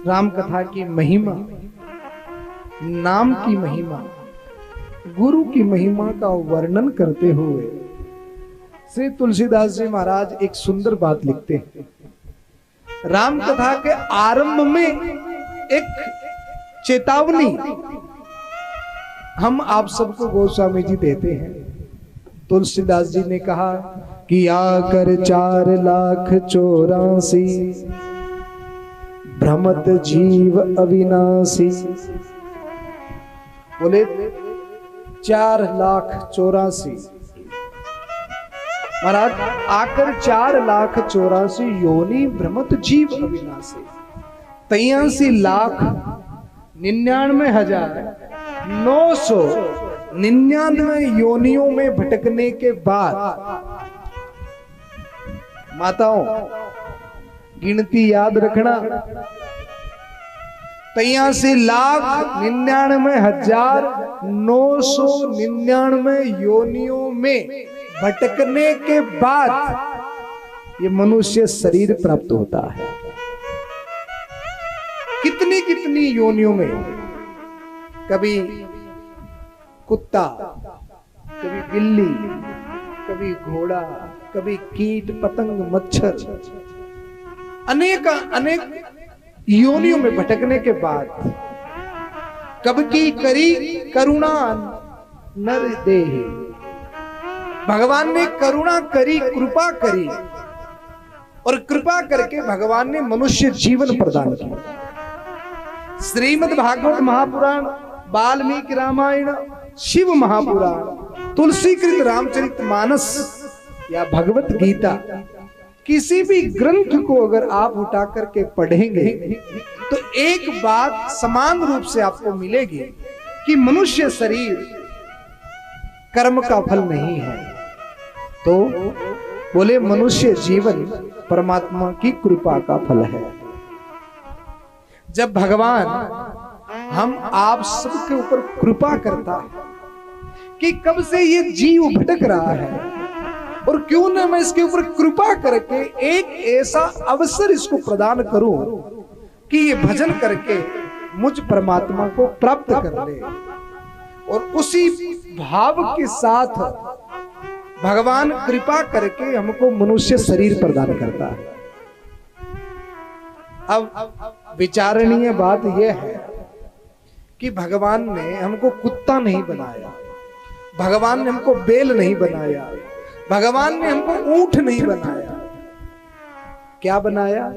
राम कथा की महिमा, नाम की महिमा, गुरु की महिमा का वर्णन करते हुए श्री तुलसीदास जी महाराज एक सुंदर बात लिखते हैं। राम कथा के आरंभ में एक चेतावनी हम आप सबको गोस्वामी जी देते हैं। तुलसीदास जी ने कहा कि आकर 4,84,000 भ्रमत जीव अविनाशी। बोले 4,84,000 महाराज, आकर 4,84,000 योनि भ्रमत जीव अविनाशी। 83,99,999 योनियों में भटकने के बाद, माताओं गिनती याद रखना, 83,99,999 योनियों में भटकने के बाद ये मनुष्य शरीर प्राप्त होता है। कितनी कितनी योनियों में, कभी कुत्ता, कभी बिल्ली, कभी घोड़ा, कभी कीट पतंग मच्छर, अनेक अनेक योनियों में भटकने के बाद कब की करी करुणा नर देहि। भगवान ने करुणा करी, कृपा करी, और कृपा करके भगवान ने मनुष्य जीवन प्रदान किया। श्रीमद् भागवत महापुराण, वाल्मीकि रामायण, शिव महापुराण, तुलसीकृत रामचरितमानस या भगवत गीता, किसी भी ग्रंथ को अगर आप उठा करके पढ़ेंगे तो एक बात समान रूप से आपको मिलेगी कि मनुष्य शरीर कर्म का फल नहीं है। तो बोले मनुष्य जीवन परमात्मा की कृपा का फल है। जब भगवान हम आप सबके ऊपर कृपा करता है कि कब से ये जीव भटक रहा है और क्यों न मैं इसके ऊपर कृपा करके एक ऐसा अवसर इसको प्रदान करूं कि ये भजन करके मुझ परमात्मा को प्राप्त कर ले। और उसी भाव के साथ भगवान कृपा करके हमको मनुष्य शरीर प्रदान करता है। अब विचारणीय बात यह है कि भगवान ने हमको कुत्ता नहीं बनाया, भगवान ने हमको बैल नहीं बनाया, भगवान ने हमको ऊंट नहीं बनाया। क्या बनाया?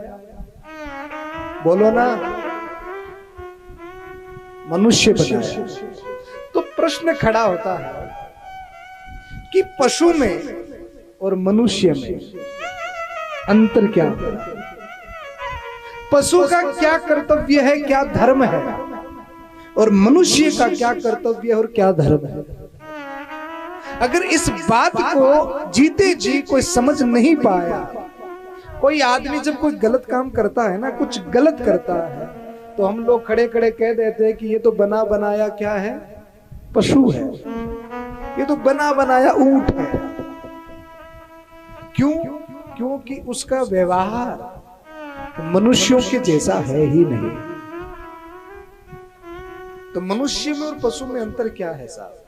बोलो ना, मनुष्य बनाया। तो प्रश्न खड़ा होता है कि पशु में और मनुष्य में अंतर क्या है? पशु का क्या कर्तव्य है, क्या धर्म है, और मनुष्य का क्या कर्तव्य है और क्या धर्म है? अगर इस बात को जीते जी कोई समझ नहीं पाया, कोई आदमी जब कोई गलत काम करता है ना, कुछ गलत करता है, तो हम लोग खड़े खड़े कह देते हैं कि ये तो बना बनाया क्या है, पशु है, ये तो बना बनाया ऊंट है। क्यों? क्योंकि उसका व्यवहार मनुष्यों के जैसा है ही नहीं। तो मनुष्य में और पशु में अंतर क्या है साहब?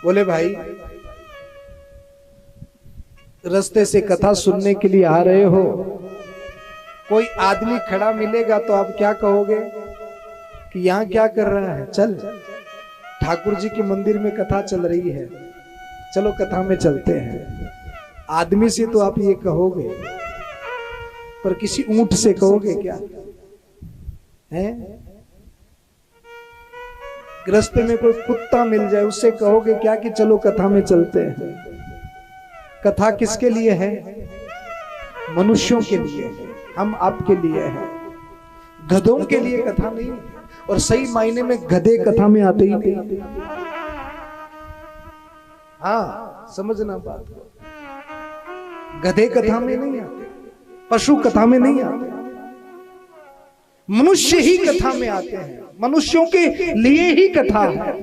बोले भाई, रास्ते से कथा सुनने के लिए आ रहे हो, कोई आदमी खड़ा मिलेगा तो आप क्या कहोगे कि यहां क्या कर रहा है? चल, ठाकुर जी के मंदिर में कथा चल रही है, चलो कथा में चलते हैं। आदमी से तो आप ये कहोगे, पर किसी ऊंट से कहोगे क्या? है? रास्ते में कोई कुत्ता मिल जाए, उससे कहोगे क्या कि चलो कथा में चलते हैं? कथा किसके लिए है? मनुष्यों के लिए है, हम आपके लिए है, गधों के लिए कथा नहीं। और सही मायने में गधे कथा में आते ही नहीं। हाँ, समझना बात को, गधे कथा में नहीं आते, पशु कथा में नहीं आते, मनुष्य ही कथा में आते हैं। मनुष्यों के लिए ही कथा है।